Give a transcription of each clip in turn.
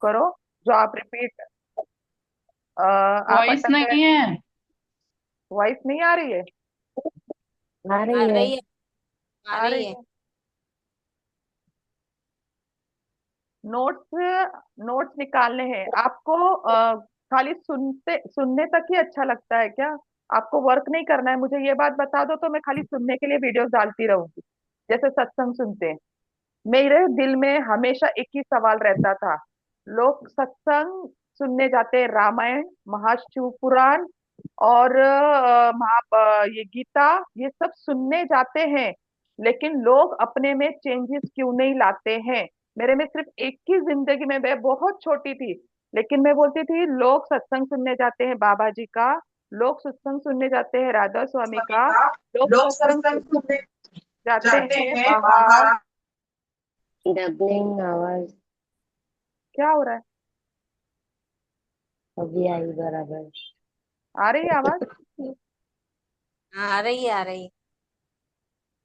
करो। जो आप रिपीट, आप वॉइस अटक गए। नहीं है। वॉइस नहीं आ रही है? आ एक रही आ है। रही है। आ आ रही रही है। है। नोट्स, नोट्स निकालने हैं आपको। खाली सुनने तक ही अच्छा लगता है क्या? आपको वर्क नहीं करना है? मुझे ये बात बता दो तो मैं खाली सुनने के लिए वीडियोस डालती रहूंगी, जैसे सत्संग सुनते हैं। मेरे दिल में हमेशा एक ही सवाल रहता था। लोग सत्संग सुनने जाते हैं, रामायण, महाशिव पुराण और ये गीता, ये सब सुनने जाते हैं, लेकिन लोग अपने में चेंजेस क्यों नहीं लाते हैं? मेरे में सिर्फ एक ही जिंदगी में, मैं बहुत छोटी थी, लेकिन मैं बोलती थी लोग सत्संग सुनने जाते हैं बाबा जी का, लोग सत्संग सुनने जाते हैं राधा स्वामी स्वामी का, का। लोग लोग सत्संग सत्संग सुनने जाते जाते हैं हैं बाहर। बाहर। डबलिंग आवाज क्या हो रहा है? अभी आई बराबर। आ रही है आवाज? हाँ, आ रही है, आ रही है।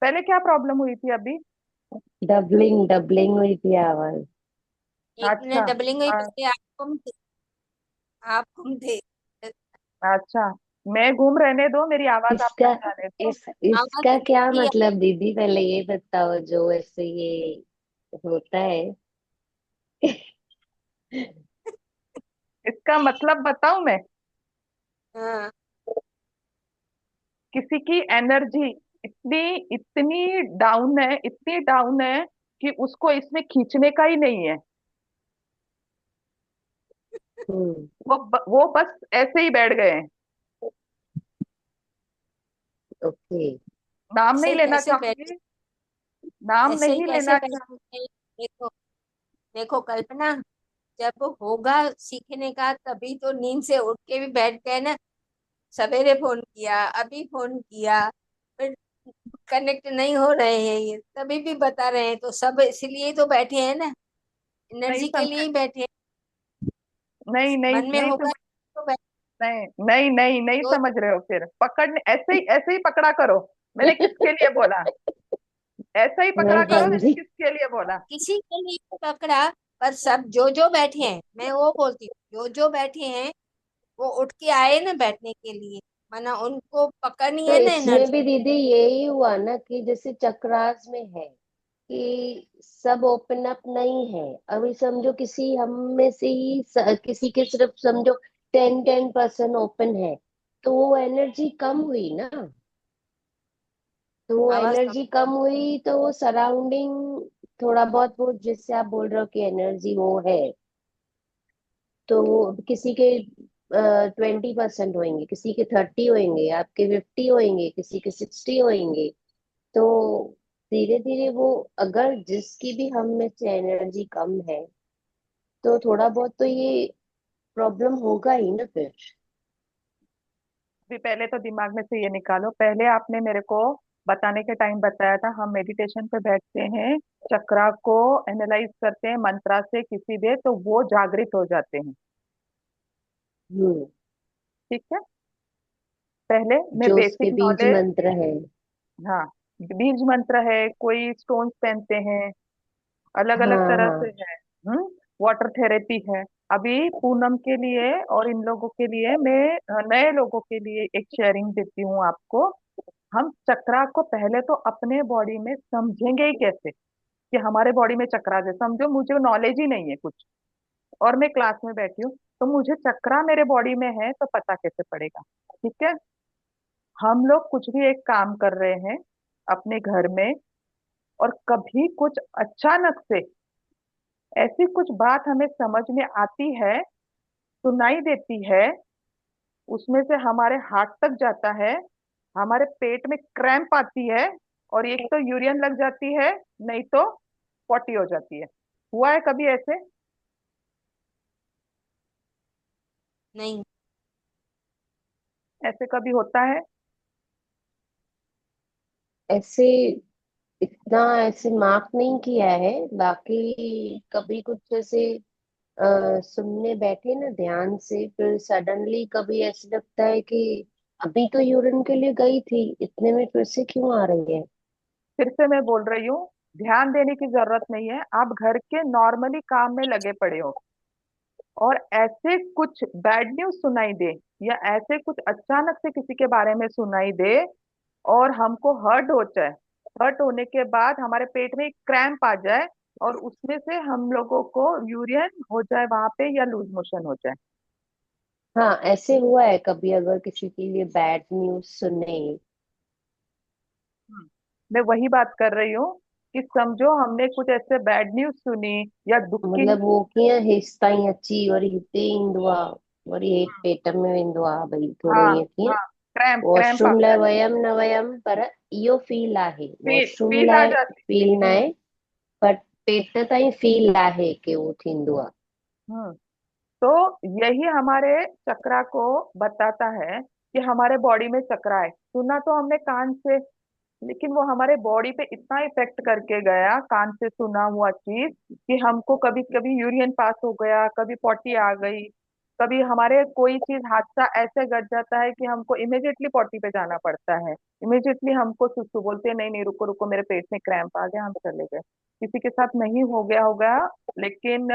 पहले क्या प्रॉब्लम हुई थी अभी? डबलिंग डबलिंग हुई थी आवाज। एक अच्छा। मिनट, डबलिंग हुई, अ- पहले आप गुम थे। अच्छा, मैं घूम रहने दो, मेरी आवाज आप इसका पहचाने दो। आवाज इसका क्या नहीं आ मतलब दीदी, पहले ये बताओ जो ऐसे ये होता है। इसका मतलब बताऊं मैं? हाँ। किसी की एनर्जी इतनी इतनी डाउन है, इतनी डाउन है कि उसको इसमें खींचने का ही नहीं है। हम्म। वो बस ऐसे ही बैठ गए हैं। ओके। नाम ऐसे नहीं ही लेना कैसे बैठे? चाहूंगी, नाम ऐसे ही नहीं कैसे लेना बैठे चाहूंगी। हैं? देखो, देखो कल्पना, जब होगा सीखने का तभी तो नींद से उठ के भी बैठ गए ना। सवेरे फोन किया, अभी फोन किया, फिर कनेक्ट नहीं हो रहे हैं, ये तभी भी बता रहे हैं, तो सब इसलिए तो बैठे हैं ना, नहीं एनर्जी के लिए समझ, ही बैठे हैं। नहीं नहीं मन में नहीं होगा समझ, तो बैठ। नहीं नहीं नहीं नहीं तो समझ रहे हो। फिर पकड़ने, ऐसे ही पकड़ा करो। मैंने किसके लिए बोला? ऐसा ही मैं पकड़ा करो, मैंने समझी। किसके लिए बोला? किसी के लिए पकड़ा, पर सब जो जो बैठे हैं, मैं वो बोलती हूँ, जो जो बैठे हैं वो उठ के आए ना बैठने के लिए, माना उनको पकड़नी तो है ना इसमें एनर्जी। भी दीदी यही हुआ ना कि जैसे चक्रास में है कि सब ओपन अप नहीं है। अभी समझो किसी हम में से ही किसी के सिर्फ समझो 10% ओपन है, तो वो एनर्जी कम हुई ना। तो वो आवाज कम। एनर्जी कम हुई तो वो सराउंडिंग थोड़ा बहुत वो जिससे आप बोल रहे हो कि एनर्जी वो है, तो वो किसी के 20% होंगे, किसी के 30 होंगे, आपके 50 होंगे, किसी के 60 होंगे। तो धीरे धीरे वो, अगर जिसकी भी हम में से एनर्जी कम है तो थोड़ा बहुत तो ये प्रॉब्लम होगा ही ना फिर। भी पहले तो दिमाग में से ये निकालो, पहले आपने मेरे को बताने के टाइम बताया था हम मेडिटेशन पे बैठते हैं, चक्रा को एनालाइज करते हैं मंत्रा से किसी दे तो वो जागृत हो जाते हैं। हम्म। ठीक है, पहले मैं जो बेसिक उसके बीज नॉलेज। मंत्र है। हाँ, बीज मंत्र है, कोई स्टोन्स पहनते हैं, अलग अलग हाँ तरह से हाँ। है। वाटर थेरेपी है। अभी पूनम के लिए और इन लोगों के लिए मैं नए लोगों के लिए एक शेयरिंग देती हूँ आपको। हम चक्रा को पहले तो अपने बॉडी में समझेंगे ही कैसे कि हमारे बॉडी में चक्रास है? समझो मुझे नॉलेज ही नहीं है कुछ, और मैं क्लास में बैठी हूँ, तो मुझे चक्रा मेरे बॉडी में है तो पता कैसे पड़ेगा? ठीक है, हम लोग कुछ भी एक काम कर रहे हैं अपने घर में, और कभी कुछ अचानक से ऐसी कुछ बात हमें समझ में आती है, सुनाई देती है, उसमें से हमारे हार्ट तक जाता है, हमारे पेट में क्रैम्प आती है, और एक तो यूरियन लग जाती है, नहीं तो पॉटी हो जाती है। हुआ है कभी ऐसे? नहीं। ऐसे कभी होता है? ऐसे इतना ऐसे मार्क नहीं किया है, बाकी कभी कुछ ऐसे सुनने बैठे ना ध्यान से, फिर सडनली कभी ऐसे लगता है कि अभी तो यूरिन के लिए गई थी, इतने में फिर से क्यों आ रही है। फिर से मैं बोल रही हूँ, ध्यान देने की जरूरत नहीं है, आप घर के नॉर्मली काम में लगे पड़े हो, और ऐसे कुछ बैड न्यूज सुनाई दे, या ऐसे कुछ अचानक से किसी के बारे में सुनाई दे, और हमको हर्ट हो जाए, हर्ट होने के बाद हमारे पेट में एक क्रैम्प आ जाए, और उसमें से हम लोगों को यूरियन हो जाए वहां पे, या लूज मोशन हो जाए। हाँ, ऐसे हुआ है कभी, अगर किसी के लिए बैड न्यूज सुने। हम्म, मैं वही बात कर रही हूँ कि समझो हमने कुछ ऐसे बैड न्यूज सुनी या दुख की मतलब वो किया हिस्ताई अच्छी और हिते इंदुआ और ये पेट में वेंदो आहे भई थोरो हाँ ईअं कीअं। हाँ, क्रैम्प क्रैम्प वॉशरूम लाइ वयम न वयम पर इहो फील आहे, फील वॉशरूम फील आ लाइ जाती। फील न आहे, पर पेट ताईं फील आहे कि उहो थींदो आहे। हम्म तो यही हमारे चक्रा को बताता है कि हमारे बॉडी में चक्रा है। सुना तो हमने कान से, लेकिन वो हमारे बॉडी पे इतना इफेक्ट करके गया, कान से सुना हुआ चीज, कि हमको कभी कभी यूरियन पास हो गया, कभी पॉटी आ गई, कभी हमारे कोई चीज हादसा ऐसे घट जाता है कि हमको इमिडिएटली पॉटी पे जाना पड़ता है। इमिडिएटली हमको सुसु बोलते हैं, नहीं नहीं रुको रुको, मेरे पेट में क्रैम्प आ गया, हम चले गए। किसी के साथ नहीं हो गया होगा, लेकिन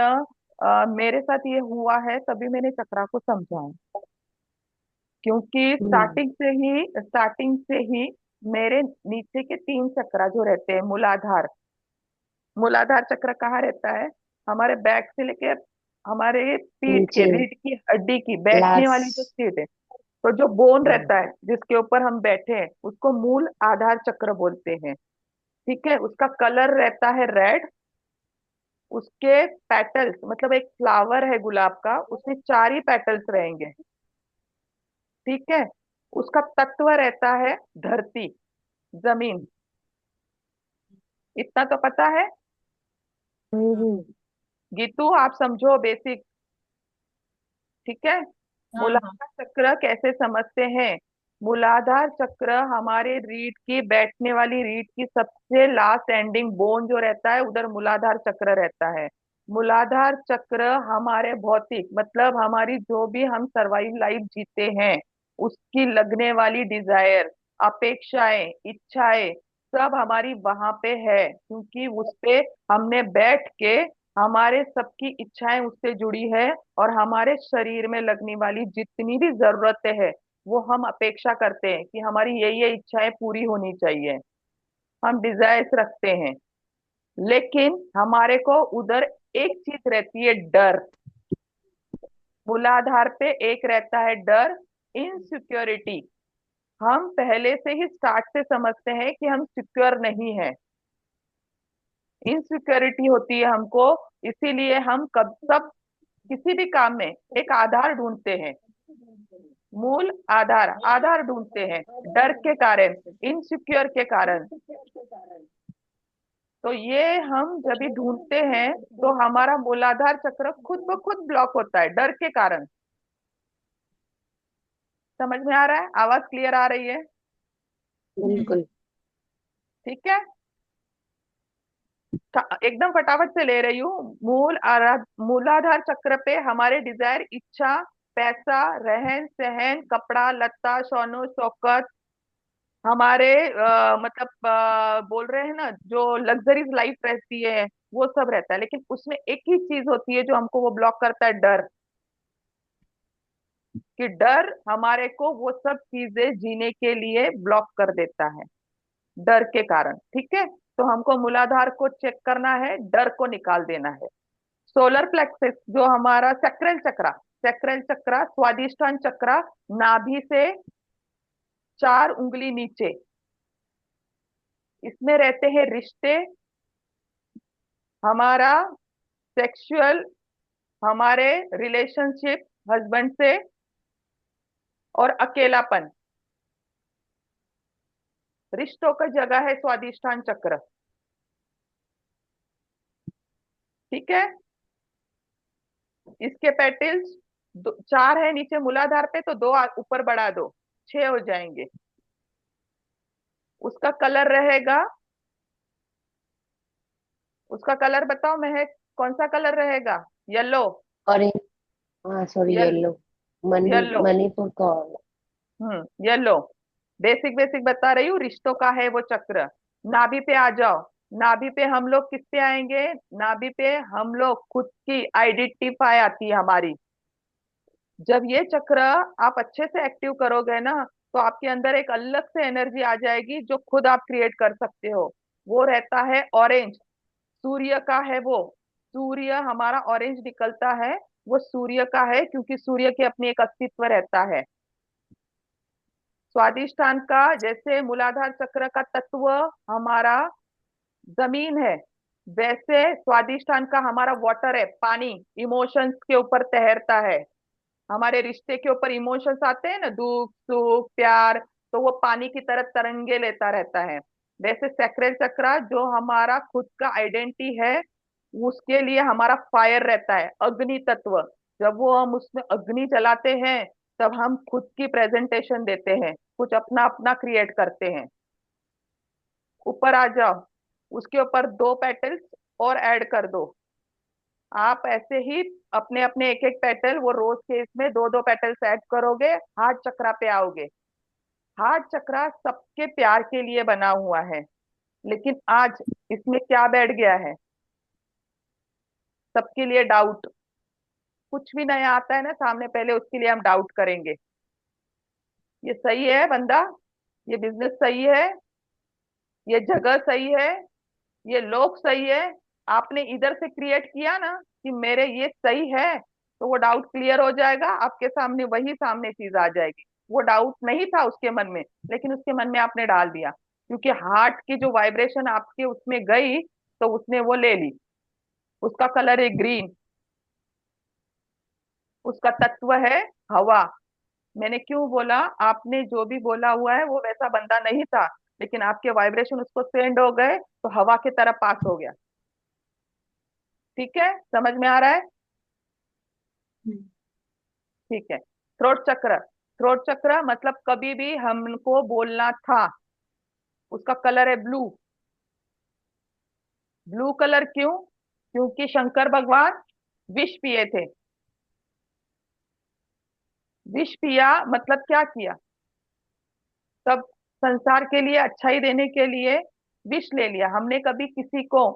मेरे साथ ये हुआ है, तभी मैंने चक्रा को समझा है। क्योंकि हम्म। स्टार्टिंग से ही मेरे नीचे के तीन चक्र जो रहते हैं, मूलाधार, मूलाधार चक्र कहाँ रहता है? हमारे बैक से लेके हमारे पीठ के नीचे रीढ़ की हड्डी की बैठने वाली जो लास्ट। सीट है, तो जो बोन हाँ। रहता है जिसके ऊपर हम बैठे हैं, उसको मूल आधार चक्र बोलते हैं। ठीक है, उसका कलर रहता है रेड। उसके पेटल्स, मतलब एक फ्लावर है गुलाब का, उसमें चार ही पेटल्स रहेंगे। ठीक है, उसका तत्व रहता है धरती, जमीन। इतना तो पता है। हम्म। गीतू आप समझो बेसिक। ठीक है, हाँ हाँ। मूलाधार चक्र कैसे समझते हैं? मूलाधार चक्र हमारे रीढ़ की, बैठने वाली रीढ़ की सबसे लास्ट एंडिंग बोन जो रहता है, उधर मूलाधार चक्र रहता है। मूलाधार चक्र हमारे भौतिक, मतलब हमारी जो भी हम सर्वाइव लाइफ जीते हैं, उसकी लगने वाली डिजायर, अपेक्षाएं, इच्छाएं, सब हमारी वहां पे है, क्योंकि उस पे हमने बैठ के, हमारे सबकी इच्छाएं उससे जुड़ी है, और हमारे शरीर में लगने वाली जितनी भी जरूरतें हैं, वो हम अपेक्षा करते हैं कि हमारी ये इच्छाएं पूरी होनी चाहिए। हम डिजायर्स रखते हैं। लेकिन हमारे को उधर एक चीज रहती है, डर। मूलाधार पे एक रहता है डर, इनसिक्योरिटी। हम पहले से ही स्टार्ट से समझते हैं कि हम सिक्योर नहीं है, इनसिक्योरिटी होती है हमको। इसीलिए हम कब सब किसी भी काम में एक आधार ढूंढते हैं, मूल आधार, आधार ढूंढते हैं, डर के कारण, इनसिक्योर के कारण। तो ये हम जब भी ढूंढते हैं, तो हमारा मूलाधार चक्र खुद ब खुद ब्लॉक होता है डर के कारण। समझ में आ रहा है? आवाज क्लियर आ रही है? हम्म। बिल्कुल। ठीक है, एकदम फटाफट से ले रही हूँ। मूलाधार चक्र पे हमारे डिजायर, इच्छा, पैसा, रहन सहन, कपड़ा लत्ता, शौनो शौकत, हमारे मतलब बोल रहे हैं ना, जो लग्जरीज लाइफ रहती है, वो सब रहता है। लेकिन उसमें एक ही चीज होती है जो हमको वो ब्लॉक करता है, डर। कि डर हमारे को वो सब चीजें जीने के लिए ब्लॉक कर देता है, डर के कारण। ठीक है, तो हमको मूलाधार को चेक करना है, डर को निकाल देना है। सोलर प्लेक्सस जो हमारा चक्रल चक्रा, चक्रल चक्रा, स्वादिष्ठान चक्रा, नाभि से 4 उंगली नीचे, इसमें रहते हैं रिश्ते, हमारा सेक्सुअल, हमारे रिलेशनशिप हस्बैंड से, और अकेलापन। रिश्तों का जगह है स्वादिष्ठान चक्र। ठीक है, इसके पेटल्स चार है नीचे मूलाधार पे, तो दो ऊपर बढ़ा दो, 6 हो जाएंगे। उसका कलर रहेगा, उसका कलर बताओ महक, कौन सा कलर रहेगा? येलो। और हाँ सॉरी, यल येलो। Money yellow. मणिपुर का और। येलो। बेसिक बेसिक बता रही हूँ, रिश्तों का है वो चक्र। नाभि पे आ जाओ, नाभि पे हम लोग किस पे आएंगे? नाभि पे हम लोग खुद की आइडेंटिफाई आती है हमारी। जब ये चक्र आप अच्छे से एक्टिव करोगे ना, तो आपके अंदर एक अलग से एनर्जी आ जाएगी जो खुद आप क्रिएट कर सकते हो। वो रहता है ऑरेंज, सूर्य का है वो। सूर्य हमारा ऑरेंज निकलता है, वो सूर्य का है, क्योंकि सूर्य की अपनी एक अस्तित्व रहता है। स्वादिष्टान का, जैसे मूलाधार चक्र का तत्व हमारा जमीन है, वैसे स्वादिष्टान का हमारा वाटर है, पानी। इमोशंस के ऊपर तैरता है, हमारे रिश्ते के ऊपर इमोशंस आते हैं ना, दुख सुख प्यार, तो वो पानी की तरह तरंगे लेता रहता है। वैसे सैक्रेल चक्र जो हमारा खुद का आइडेंटिटी है, उसके लिए हमारा फायर रहता है, अग्नि तत्व। जब वो हम उसमें अग्नि जलाते हैं, तब हम खुद की प्रेजेंटेशन देते हैं, कुछ अपना अपना क्रिएट करते हैं। ऊपर आ जाओ, उसके ऊपर दो पेटल्स और ऐड कर दो। आप ऐसे ही अपने अपने एक एक पेटल, वो रोज के इसमें दो दो पेटल्स ऐड करोगे, हार्ट चक्रा पे आओगे। हार्ट चक्रा सबके प्यार के लिए बना हुआ है, लेकिन आज इसमें क्या बैठ गया है? सबके लिए डाउट। कुछ भी नया आता है ना सामने, पहले उसके लिए हम डाउट करेंगे। ये सही है बंदा? ये बिजनेस सही है? ये जगह सही है? ये लोग सही है? आपने इधर से क्रिएट किया ना कि मेरे ये सही है, तो वो डाउट क्लियर हो जाएगा, आपके सामने वही सामने चीज आ जाएगी। वो डाउट नहीं था उसके मन में, लेकिन उसके मन में आपने डाल दिया, क्योंकि हार्ट की जो वाइब्रेशन आपके उसमें गई, तो उसने वो ले ली। उसका कलर है ग्रीन, उसका तत्व है हवा। मैंने क्यों बोला, आपने जो भी बोला हुआ है वो वैसा बंदा नहीं था, लेकिन आपके वाइब्रेशन उसको सेंड हो गए, तो हवा की तरफ पास हो गया। ठीक है, समझ में आ रहा है? हम्म। ठीक है। थ्रोट चक्र, थ्रोट चक्र मतलब कभी भी हमको बोलना था, उसका कलर है ब्लू। ब्लू कलर क्यों? क्योंकि शंकर भगवान विष पिए थे। विष पिया मतलब क्या किया? तब संसार के लिए अच्छाई देने के लिए विष ले लिया। हमने कभी किसी को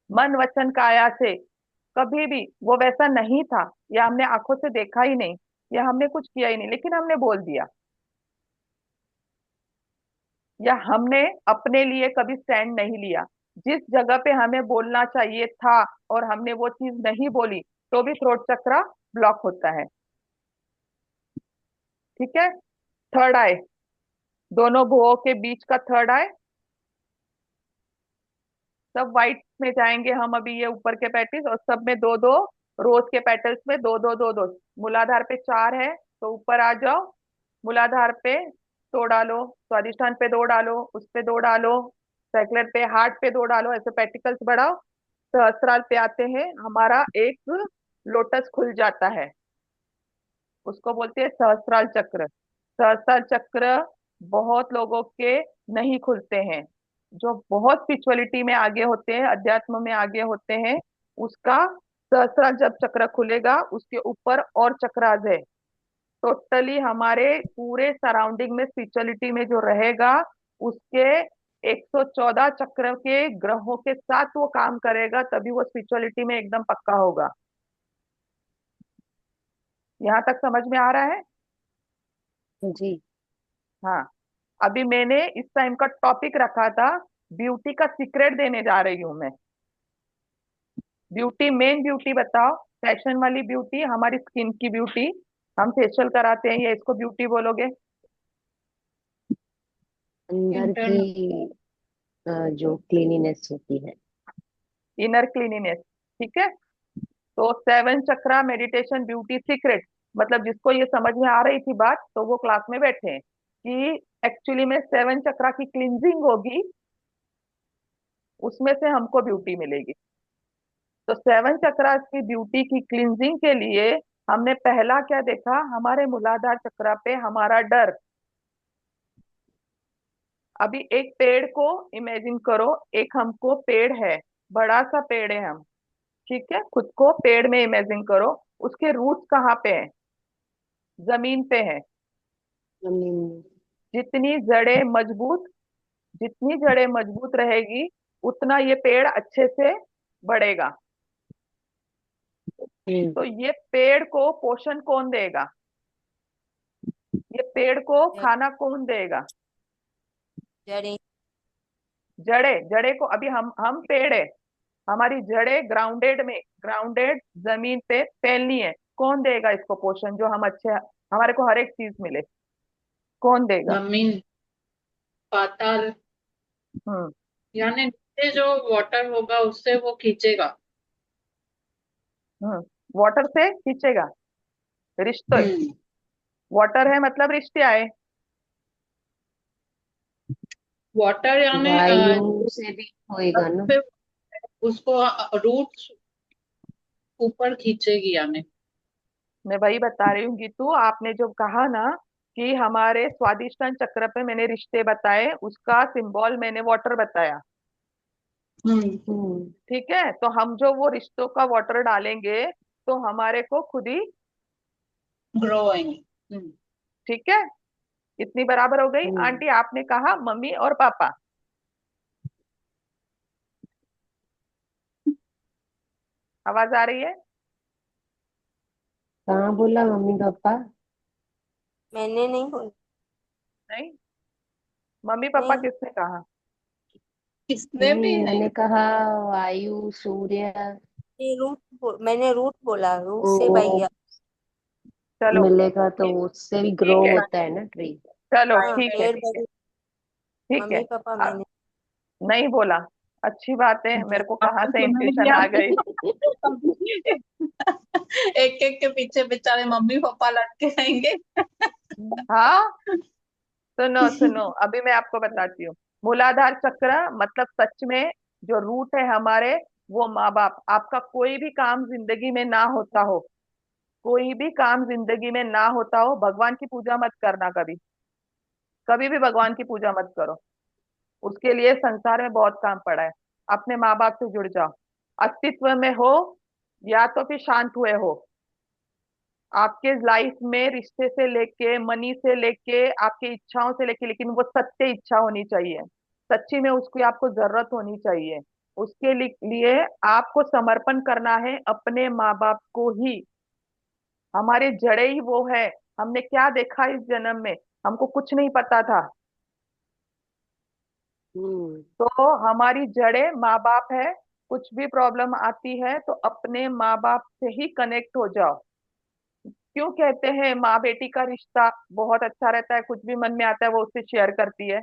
मन वचन काया से, कभी भी वो वैसा नहीं था, या हमने आंखों से देखा ही नहीं, या हमने कुछ किया ही नहीं, लेकिन हमने बोल दिया। या हमने अपने लिए कभी स्टैंड नहीं लिया, जिस जगह पे हमें बोलना चाहिए था और हमने वो चीज नहीं बोली, तो भी थ्रोट चक्र ब्लॉक होता है। ठीक है। थर्ड आई, दोनों भुवों के बीच का थर्ड आई। सब वाइट में जाएंगे हम अभी, ये ऊपर के पैटिस, और सब में दो दो, रोज के पेटल्स में दो दो दो दो। मूलाधार पे चार है, तो ऊपर आ जाओ। मूलाधार पे दो डालो, स्वादिष्ठान पे दो डालो, उस पे दो डालो, सैक्लेट पे, हार्ट पे दो डालो, ऐसे पेटिकल्स बढ़ाओ। सहस्त्रार पे आते हैं, हमारा एक लोटस खुल जाता है, उसको बोलते हैं सहस्त्रार चक्र। सहस्त्रार चक्र बहुत लोगों के नहीं खुलते हैं, जो बहुत स्पिरिचुअलिटी में आगे होते हैं, अध्यात्म में आगे होते हैं, उसका सहस्त्रार जब चक्र खुलेगा, उसके ऊपर और चक्रास है। टोटली हमारे पूरे सराउंडिंग में स्पिरिचुअलिटी में जो रहेगा, उसके 114 चक्र के ग्रहों के साथ वो काम करेगा, तभी वो स्पिरिचुअलिटी में एकदम पक्का होगा। यहाँ तक समझ में आ रहा है? जी। हाँ। अभी मैंने इस टाइम का टॉपिक रखा था, ब्यूटी का सीक्रेट देने जा रही हूँ मैं। ब्यूटी, मेन ब्यूटी बताओ। फैशन वाली ब्यूटी, हमारी स्किन की ब्यूटी, हम फेशियल कराते हैं, ये इसको ब्यूटी बोलोगे? अंदर की इंटरनल। जो क्लीनिनेस होती है। Inner cleanliness. ठीक है। तो सेवन चक्रा मेडिटेशन ब्यूटी सीक्रेट, मतलब जिसको ये समझ में आ रही थी बात, तो वो क्लास में बैठे हैं कि एक्चुअली में सेवन चक्रा की क्लिंजिंग होगी, उसमें से हमको ब्यूटी मिलेगी। तो सेवन चक्रा की ब्यूटी की क्लिंजिंग के लिए हमने पहला क्या देखा, हमारे मूलाधार चक्रा पे हमारा डर। अभी एक पेड़ को इमेजिन करो, एक हमको पेड़ है, बड़ा सा पेड़ है हम, ठीक है, खुद को पेड़ में इमेजिन करो। उसके रूट्स कहाँ पे हैं? जमीन पे है। जमीन। जितनी जड़ें मजबूत, जितनी जड़ें मजबूत रहेगी, उतना ये पेड़ अच्छे से बढ़ेगा। हम्म। तो ये पेड़ को पोषण कौन देगा? ये पेड़ को खाना कौन देगा? जड़ें। जड़े। जड़े को अभी हम पेड़ है, हमारी जड़े ग्राउंडेड में, ग्राउंडेड जमीन पे फैलनी है। कौन देगा इसको पोषण, जो हम अच्छे, हमारे को हर एक चीज मिले? कौन देगा? जमीन, पाताल, हम्म। यानी नीचे जो वाटर होगा उससे वो खींचेगा। हम्म। वाटर से खींचेगा? रिश्ते। हम्म। वाटर है मतलब रिश्ते आए। वाटर यानी वायु से भी होएगा ना। पे उसको रूट ऊपर खींचेगी यानी। मैं वही बता रही हूँ गीतू, आपने जो कहा ना कि हमारे स्वादिष्टान चक्र पे मैंने रिश्ते बताए, उसका सिंबल मैंने वाटर बताया। हम्म। हम्म। ठीक है, तो हम जो वो रिश्तों का वाटर डालेंगे तो हमारे को खुद ही, ग्रो होएंगे। ठीक है, इतनी बराबर हो गई। हम्म। आंटी आपने कहा मम्मी और पापा, आवाज आ रही है? कहाँ बोला मम्मी पापा? मैंने नहीं बोला। नहीं, मम्मी पापा नहीं, किसने कहा? किसने भी नहीं, नहीं। मैंने कहा वायु, सूर्य। मैंने रूट बोला, रूट से वो भैया। चलो मिलेगा तो ठीक, उससे भी ग्रो ठीक है, होता है ना ट्री। चलो हाँ, ठीक है, पेड़ ठीक है, बड़े। ठीक है। मम्मी पापा अब मैंने। नहीं बोला, अच्छी बात है, मेरे को कहाँ आपको से सुना ही इंट्यूशन दिया। आ गई। एक एक के पीछे बेचारे मम्मी पापा लटके रहेंगे। हाँ, सुनो सुनो, अभी मैं आपको बताती हूँ। मूलाधार चक्र मतलब सच में जो रूट है हमारे, वो माँ बाप। आपका कोई भी काम जिंदगी में ना होता हो, कोई भी काम जिंदगी में ना होता हो, भगवान की पूजा मत करना कभी, कभी भी भगवान की पूजा मत करो। उसके लिए संसार में बहुत काम पड़ा है। अपने माँ बाप से जुड़ जाओ, अस्तित्व में हो या तो फिर शांत हुए हो। आपके लाइफ में रिश्ते से लेके, मनी से लेके, आपकी इच्छाओं से लेके, लेकिन वो सत्य इच्छा होनी चाहिए, सच्ची में उसकी आपको जरूरत होनी चाहिए। उसके लिए आपको समर्पण करना है अपने माँ बाप को ही। हमारे जड़े ही वो है। हमने क्या देखा इस जन्म में, हमको कुछ नहीं पता था। हम्म। तो हमारी जड़े माँ बाप है। कुछ भी प्रॉब्लम आती है तो अपने माँ बाप से ही कनेक्ट हो जाओ। क्यों कहते हैं माँ बेटी का रिश्ता बहुत अच्छा रहता है, कुछ भी मन में आता है वो उससे शेयर करती है।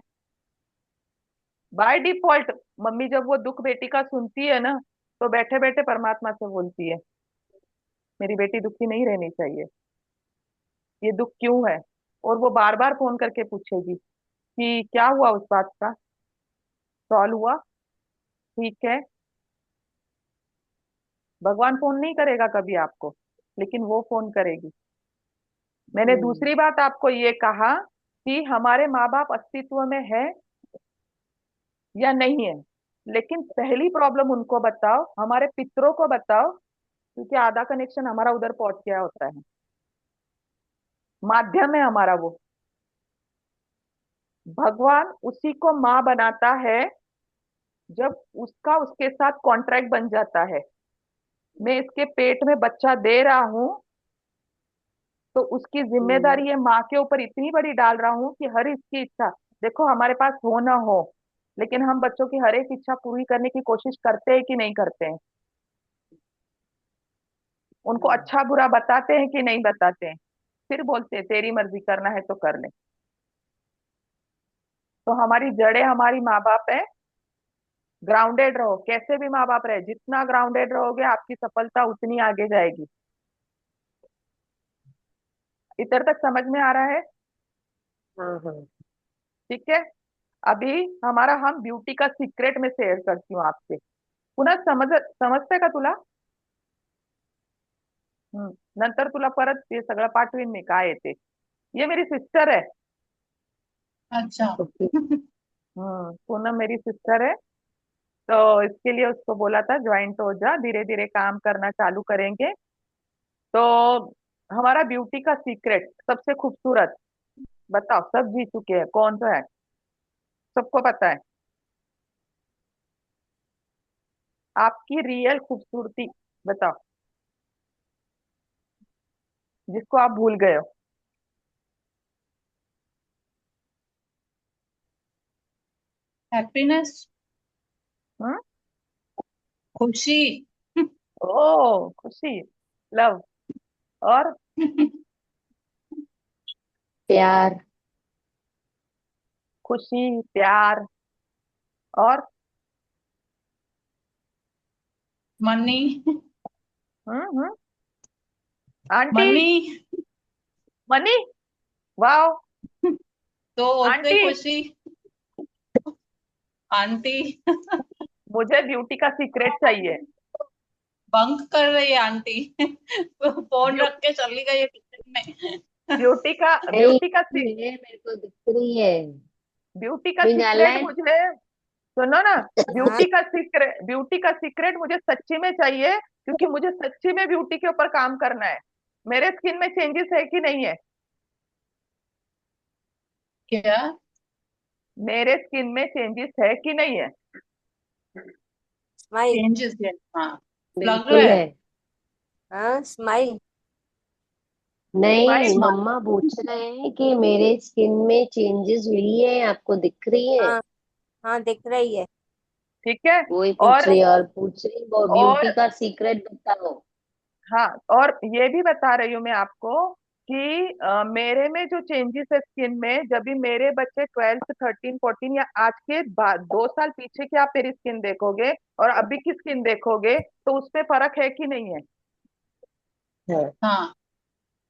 बाय डिफॉल्ट मम्मी जब वो दुख बेटी का सुनती है ना, तो बैठे बैठे परमात्मा से बोलती है, मेरी बेटी दुखी नहीं रहनी चाहिए, ये दुख क्यों है। और वो बार बार फोन करके पूछेगी कि क्या हुआ, उस बात का सॉल्व हुआ, ठीक है। भगवान फोन नहीं करेगा कभी आपको, लेकिन वो फोन करेगी। मैंने हम्म। दूसरी बात आपको ये कहा कि हमारे माँ बाप अस्तित्व में है या नहीं है, लेकिन पहली प्रॉब्लम उनको बताओ, हमारे पितरों को बताओ, क्योंकि आधा कनेक्शन हमारा उधर पहुंच गया होता है। माध्यम है हमारा वो। भगवान उसी को माँ बनाता है जब उसका उसके साथ कॉन्ट्रैक्ट बन जाता है। मैं इसके पेट में बच्चा दे रहा हूं, तो उसकी हम्म। जिम्मेदारी ये माँ के ऊपर इतनी बड़ी डाल रहा हूँ कि हर इसकी इच्छा, देखो हमारे पास हो ना हो, लेकिन हम बच्चों की हर एक इच्छा पूरी करने की कोशिश करते हैं कि नहीं करते हैं? उनको हम्म। अच्छा बुरा बताते हैं कि नहीं बताते हैं? फिर बोलते हैं तेरी मर्जी, करना है तो कर ले। तो हमारी जड़ें हमारी माँ बाप है। ग्राउंडेड रहो, कैसे भी माँ बाप रहे, जितना ग्राउंडेड रहोगे आपकी सफलता उतनी आगे जाएगी। इधर तक समझ में आ रहा है? हाँ हाँ। ठीक है। अभी हमारा, हम ब्यूटी का सीक्रेट में शेयर करती हूँ आपसे। पुन्हा समजते का तुला? नंतर तुला परत ते सगळं पाठवीन मी काय आहे ते। ये मेरी सिस्टर है। अच्छा। ओके। पूनम मेरी सिस्टर है। तो इसके लिए उसको बोला था ज्वाइंट हो जा, धीरे धीरे काम करना चालू करेंगे। तो हमारा ब्यूटी का सीक्रेट सबसे खूबसूरत, बताओ, सब जी चुके हैं, कौन सा है? सबको पता है। आपकी रियल खूबसूरती बताओ, जिसको आप भूल गए हो। हैप्पीनेस। हम्म। खुशी। ओ खुशी, लव, और प्यार। खुशी, प्यार, और मनी। हम्म। Aunty, money. मनी, वाओ, तो और आंटी, खुशी। आंटी। मुझे ब्यूटी का सीक्रेट चाहिए। बंक कर रही है आंटी। फोन ब्यू, रख के चली गई है किचन में। ब्यूटी का नहीं, ब्यूटी का सी, है, मेरे को दिख रही है। ब्यूटी का मी सीक्रेट ॻाल्हाए। मुझे, सुनो ना, हाँ ब्यूटी का सीक्रेट मुझे सच्ची में चाहिए, क्योंकि मुझे सच्ची में ब्यूटी के ऊपर काम करना है। मेरे स्किन में चेंजेस है कि नहीं है? क्या? मेरे स्किन में चेंजेस है कि नहीं है? स्माइल। चेंजेस है, हाँ। लग रहा बिल्कुल है। है। हाँ स्माइल। नहीं, स्माइल, मम्मा पूछ रहे हैं कि मेरे स्किन में चेंजेस हुई है, आपको दिख रही है? हाँ हाँ दिख रही है। ठीक है। वही पूछ और रही है, और पूछ रही वो और ब्यूटी का सीक्रेट बताओ। हाँ, और ये भी बता रही हूँ मैं आपको कि मेरे में जो चेंजेस है स्किन में, जब भी मेरे बच्चे 12th 13 14 या आज के बाद 2 साल पीछे की आप मेरी स्किन देखोगे और अभी की स्किन देखोगे, तो उसमें फर्क है कि नहीं है? हाँ। हाँ,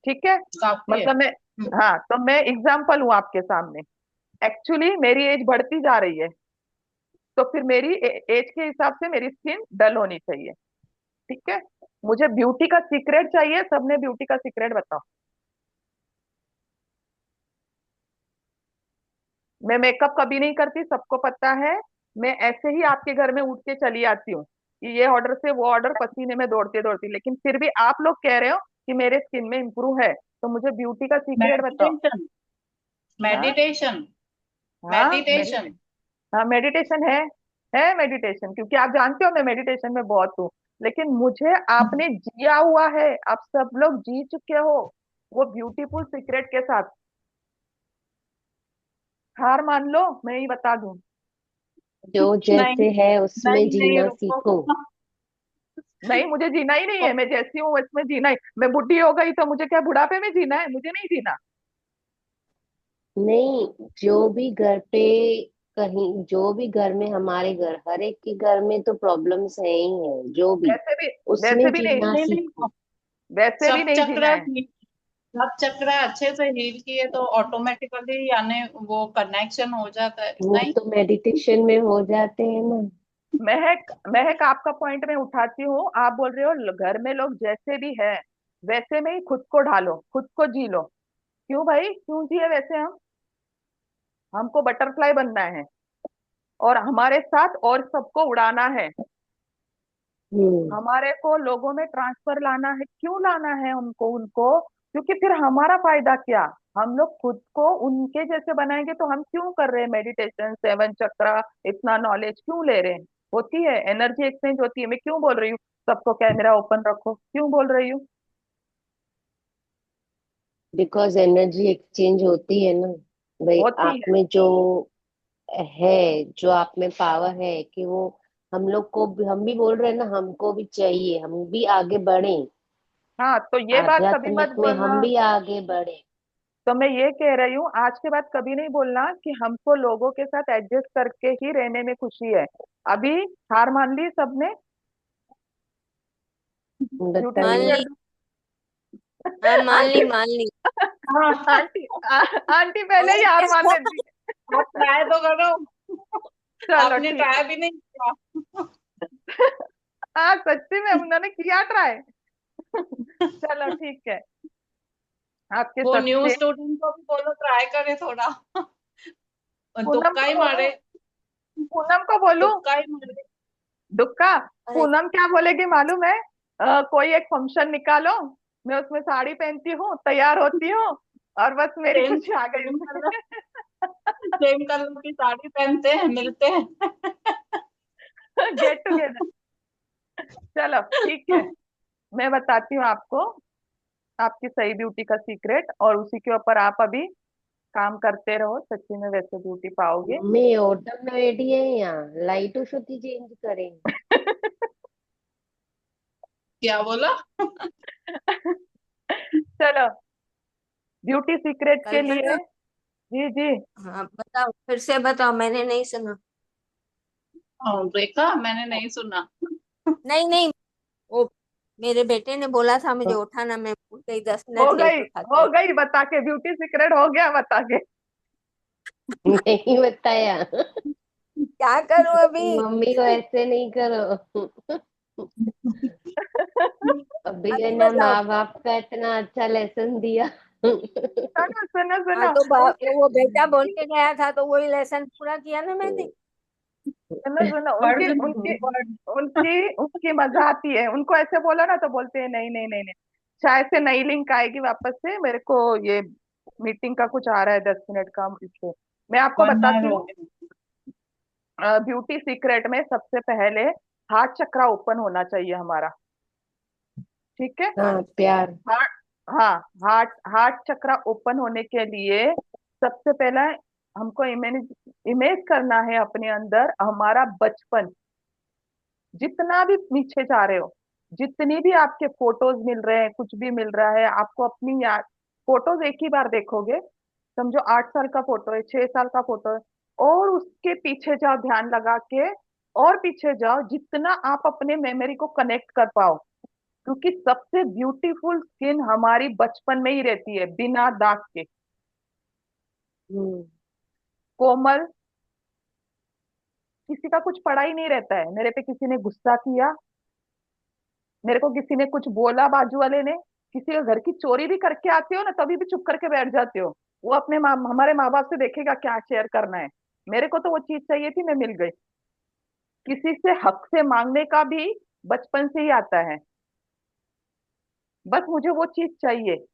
ठीक है। काफी है। मतलब मैं, हाँ, तो मैं एग्जाम्पल हूँ आपके सामने। एक्चुअली मेरी एज बढ़ती जा रही है, तो फिर मेरी एज के हिसाब से मेरी स्किन डल होनी चाहिए। ठीक है। मुझे ब्यूटी का सीक्रेट चाहिए, सबने ब्यूटी का सीक्रेट बताओ। मैं मेकअप कभी नहीं करती, सबको पता है। मैं ऐसे ही आपके घर में उठ के चली आती हूँ कि ये ऑर्डर से वो ऑर्डर, पसीने में दौड़ती दौड़ती, लेकिन फिर भी आप लोग कह रहे हो कि मेरे स्किन में इंप्रूव है, तो मुझे ब्यूटी का सीक्रेट बताओ। मेडिटेशन। हाँ, मेडिटेशन। हाँ, मेडिटेशन। हाँ, मेडिटेशन है मेडिटेशन, क्योंकि आप जानते हो मैं मेडिटेशन में बहुत हूँ। लेकिन मुझे आपने जिया हुआ है, आप सब लोग जी चुके हो वो ब्यूटीफुल सीक्रेट के साथ। हार मान लो, मैं ही बता दूं। जो नहीं, जैसे है उसमें नहीं, नहीं, जीना रुको। सीखो। नहीं, मुझे जीना ही नहीं है, मैं जैसी हूँ इसमें जीना ही। मैं बुढ़ी हो गई तो मुझे क्या बुढ़ापे में जीना है? मुझे नहीं जीना। नहीं, जो भी घर पे, कहीं जो भी घर में, हमारे घर, हर एक के घर में तो प्रॉब्लम्स है ही है, जो भी वैसे भी वैसे उसमें भी नहीं, जीना नहीं, सीखो। नहीं। वैसे भी सब नहीं जीना चक्र है। सब चक्र अच्छे से हील किए तो ऑटोमेटिकली यानी वो कनेक्शन हो जाता है, वो नहीं? तो मेडिटेशन में हो जाते हैं ना। महक, महक, आपका पॉइंट मैं उठाती हूँ। आप बोल रहे हो घर में लोग जैसे भी है वैसे में ही खुद को ढालो, खुद को जी लो। क्यों भाई, क्यों जिए वैसे हम? हमको बटरफ्लाई बनना है, और हमारे साथ और सबको उड़ाना है। हम्म। हमारे को लोगों में ट्रांसफर लाना है। क्यों लाना है उनको उनको? क्योंकि फिर हमारा फायदा क्या? हम लोग खुद को उनके जैसे बनाएंगे, तो हम क्यों कर रहे हैं मेडिटेशन, 7 चक्रा, इतना नॉलेज क्यों ले रहे हैं? होती है, एनर्जी एक्सचेंज होती है। मैं क्यों बोल रही हूँ सबको कैमरा ओपन रखो, क्यों बोल रही हूँ? बिकॉज एनर्जी एक्सचेंज होती है ना। भाई, होती आप है। में जो है, जो आप में पावर है कि वो हम लोग को भी, हम भी बोल रहे हैं ना, हमको भी चाहिए, हम भी आगे बढ़े, हाँ, तो ये बात कभी मत आध्यात्मिक में बोलना। हम भी आगे बढ़े। तो मैं ये कह रही हूँ, आज के बाद कभी नहीं बोलना कि हमको लोगों के साथ एडजस्ट करके ही रहने में खुशी है। अभी हार मान ली सबने? ब्यूटी मान बताइए। ली। सीक्रेट। हाँ मान ली आंटी, मान ली। हाँ। आंटी पहले ही और हार मान क्या। लेती। आप ट्राई तो करो। चलो आपने ठीक ट्राई है। भी नहीं किया। हाँ, सच्ची में उन्होंने किया ट्राई। चलो ठीक है। आपके वो न्यू सबसे, स्टूडेंट को भी बोलो ट्राई करे थोड़ा। पूनम तुक्का को ही बोलूं? मारे। पूनम को बोलूं? तुक्का ही मारे। दुक्का। अरे पूनम क्या बोलेगी मालूम है? कोई एक फंक्शन निकालो, मैं उसमें साड़ी पहनती हूँ, तैयार होती हूँ, और बस मेरी सेम खुशी आ गई सेम उसमें। कलर सेम कलर की साड़ी पहनते हैं, मिलते हैं। Get together. चलो ठीक है, मैं बताती हूँ आपको आपकी सही ब्यूटी का सीक्रेट, और उसी के ऊपर आप अभी काम करते रहो, सच्ची में वैसे ब्यूटी पाओगे। मम्मी ओटम रेडी है यहाँ, लाइट शुद्धि चेंज करें। क्या बोला? चलो, ब्यूटी सीक्रेट के लिए। कल्पना। जी जी। हाँ बताओ, फिर से बताओ, मैंने नहीं सुना। देखा, मैंने नहीं सुना। नहीं नहीं, वो मेरे बेटे ने बोला था मुझे उठाना, मैं भूल गई, 10 मिनट हो लेट गई, उठाती हो हूँ। गई बता के, ब्यूटी सीक्रेट हो गया बता के। नहीं बताया। क्या करूं अभी? मम्मी को ऐसे नहीं करो। अभी है अभी ना, बताओ। माँ बाप का इतना अच्छा लेसन दिया। सुनो सुनो हाँ सुनो। तो उनके वो बेटा बोल के गया था तो वही लेसन पूरा किया ना मैंने। सुनो सुनो, उनकी उनकी वर्ड। उनकी उनकी मजा आती है, उनको ऐसे बोला ना तो बोलते हैं नहीं नहीं नहीं नहीं, शायद से नई लिंक आएगी वापस से, मेरे को ये मीटिंग का कुछ आ रहा है 10 मिनट का, इससे मैं आपको 1 आवर बताती हो हूँ। गया। ब्यूटी सीक्रेट में सबसे पहले हार्ट चक्रा ओपन होना चाहिए हमारा, ठीक है। हाँ हाँ प्यार। हार्ट, हाँ, हार्ट हार्ट चक्रा ओपन होने के लिए सबसे पहला हमको इमेज इमेज करना है अपने अंदर हमारा बचपन, जितना भी पीछे जा रहे हो, जितनी भी आपके फोटोज मिल रहे हैं, कुछ भी मिल रहा है आपको अपनी याद, फोटोज एक ही बार देखोगे, समझो 8 साल का फोटो है, 6 साल का फोटो है, और उसके पीछे जाओ ध्यान लगा के, और पीछे जाओ जितना आप अपने मेमोरी को कनेक्ट कर पाओ, क्योंकि सबसे ब्यूटीफुल स्किन हमारी बचपन में ही रहती है, बिना दाग के, हम्म। कोमल, किसी का कुछ पड़ा ही नहीं रहता है, मेरे पे किसी ने गुस्सा किया, मेरे को किसी ने कुछ बोला बाजू वाले ने, किसी के घर की चोरी भी करके आते हो ना तभी भी चुप करके बैठ जाते हो, वो अपने माँ हमारे माँ बाप से देखेगा क्या शेयर करना है, मेरे को तो वो चीज चाहिए थी, मैं मिल गई। किसी से हक से मांगने का भी बचपन से ही आता है, बस मुझे वो चीज चाहिए।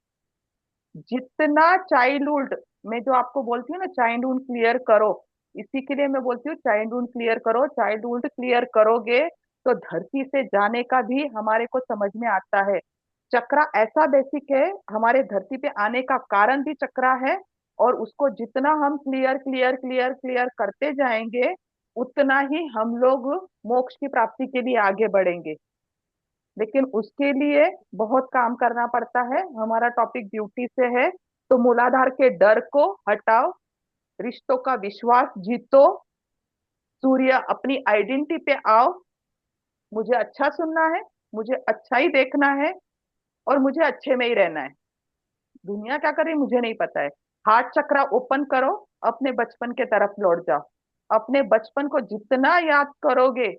जितना चाइल्डहुड, मैं जो आपको बोलती हूँ ना चाइल्डहुड क्लियर करो, इसी के लिए मैं बोलती हूँ चाइल्डहुड क्लियर करो, चाइल्डहुड क्लियर करोगे तो धरती से जाने का भी हमारे को समझ में आता है। चक्रा ऐसा बेसिक है, हमारे धरती पे आने का कारण भी चक्रा है, और उसको जितना हम क्लियर क्लियर क्लियर क्लियर करते जाएंगे, उतना ही हम लोग मोक्ष की प्राप्ति के लिए आगे बढ़ेंगे। लेकिन उसके लिए बहुत काम करना पड़ता है, हमारा टॉपिक ब्यूटी से है, तो मूलाधार के डर को हटाओ, रिश्तों का विश्वास जीतो, सूर्य अपनी आइडेंटिटी पे आओ, मुझे अच्छा सुनना है, मुझे अच्छा ही देखना है, और मुझे अच्छे में ही रहना है, दुनिया क्या करे मुझे नहीं पता है। हार्ट चक्रा ओपन करो, अपने बचपन के तरफ लौट जाओ, अपने बचपन को जितना याद करोगे,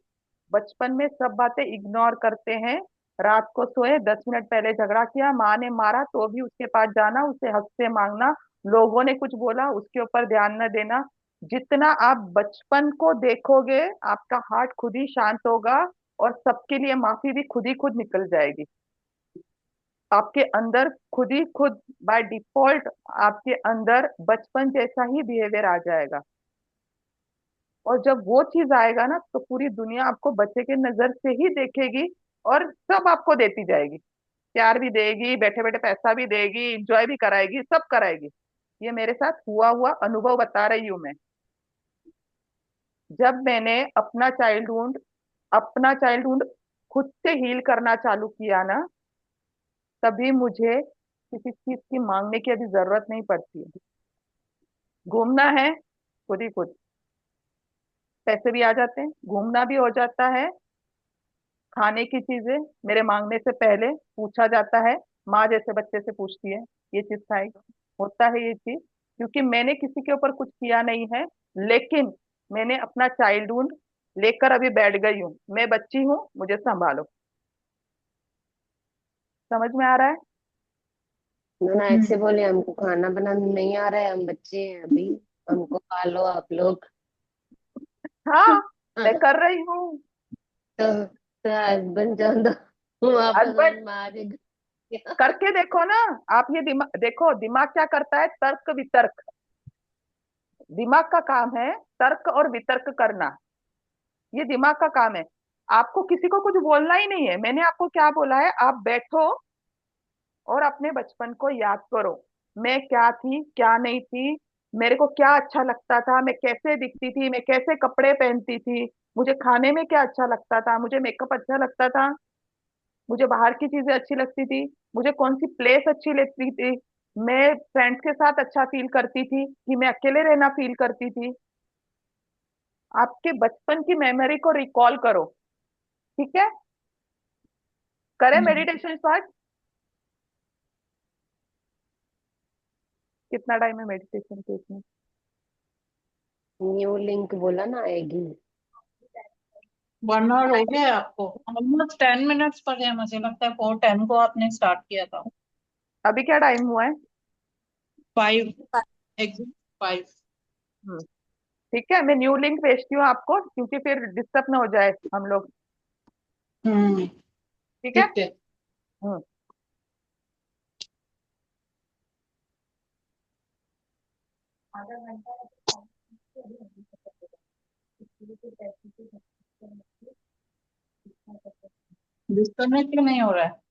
बचपन में सब बातें इग्नोर करते हैं, रात को सोए 10 मिनट पहले झगड़ा किया, माँ ने मारा तो भी उसके पास जाना, उसे हक से मांगना, लोगों ने कुछ बोला उसके ऊपर ध्यान न देना, जितना आप बचपन को देखोगे आपका हार्ट खुद ही शांत होगा, और सबके लिए माफी भी खुद ही खुद निकल जाएगी, आपके अंदर खुद ही खुद, बाय डिफॉल्ट आपके अंदर बचपन जैसा ही बिहेवियर आ जाएगा। और जब वो चीज आएगा ना तो पूरी दुनिया आपको बच्चे के नजर से ही देखेगी, और सब आपको देती जाएगी, प्यार भी देगी, बैठे बैठे पैसा भी देगी, इंजॉय भी कराएगी, सब कराएगी। ये मेरे साथ हुआ हुआ अनुभव बता रही हूँ मैं। जब मैंने अपना चाइल्डहुड खुद से हील करना चालू किया ना, तभी मुझे किसी चीज की मांगने की अभी जरूरत नहीं पड़ती है, घूमना है खुद ही खुद, पैसे भी आ जाते हैं, घूमना भी हो जाता है, खाने की चीजें मेरे मांगने से पहले पूछा जाता है, माँ जैसे बच्चे से पूछती है ये चीज खाएगी, होता है ये चीज, क्योंकि मैंने किसी के ऊपर कुछ किया नहीं है, लेकिन मैंने अपना चाइल्डहुड लेकर अभी बैठ गई हूँ, मैं बच्ची हूँ मुझे संभालो, समझ में आ रहा है। ना ऐसे बोले हमको खाना बनाना नहीं आ रहा है, हम बच्चे हैं अभी, हमको पालो आप लोग। हाँ, मैं कर रही हूँ। तो हस्बैंड जान दो, वहां हस्बैंड, भगवान मारेगा। करके देखो ना, आप ये दिमाग देखो, दिमाग क्या करता है, तर्क वितर्क, दिमाग का काम है तर्क और वितर्क करना, ये दिमाग का काम है। आपको किसी को कुछ बोलना ही नहीं है। मैंने आपको क्या बोला है, आप बैठो और अपने बचपन को याद करो। मैं क्या थी, क्या नहीं थी, मेरे को क्या अच्छा लगता था, मैं कैसे दिखती थी, मैं कैसे कपड़े पहनती थी, मुझे खाने में क्या अच्छा लगता था, मुझे मेकअप अच्छा लगता था, मुझे बाहर की चीजें अच्छी लगती थी, मुझे कौन सी प्लेस अच्छी लगती थी, मैं फ्रेंड्स के साथ अच्छा फील करती थी कि मैं अकेले रहना फील करती थी। आपके बचपन की मेमोरी को रिकॉल करो। ठीक है, करें हम्म। Meditation start. कितना टाइम है मेडिटेशन के इसमें? न्यू लिंक बोला ना, आएगी। 1 आवर हो गया है आपको, ऑलमोस्ट 10 मिनट्स पर है, मुझे लगता है 4:10 को आपने स्टार्ट किया था। अभी क्या टाइम हुआ है? 5, एग्जैक्ट 5। हम्म, ठीक है, मैं न्यू लिंक भेजती हूँ आपको, क्योंकि फिर डिस्टर्ब ना हो जाए हम लोग। हम्म। ठीक है। ठीक है। हम्म। आधा घंटा। डिस्कनेक्ट नहीं हो रहा है।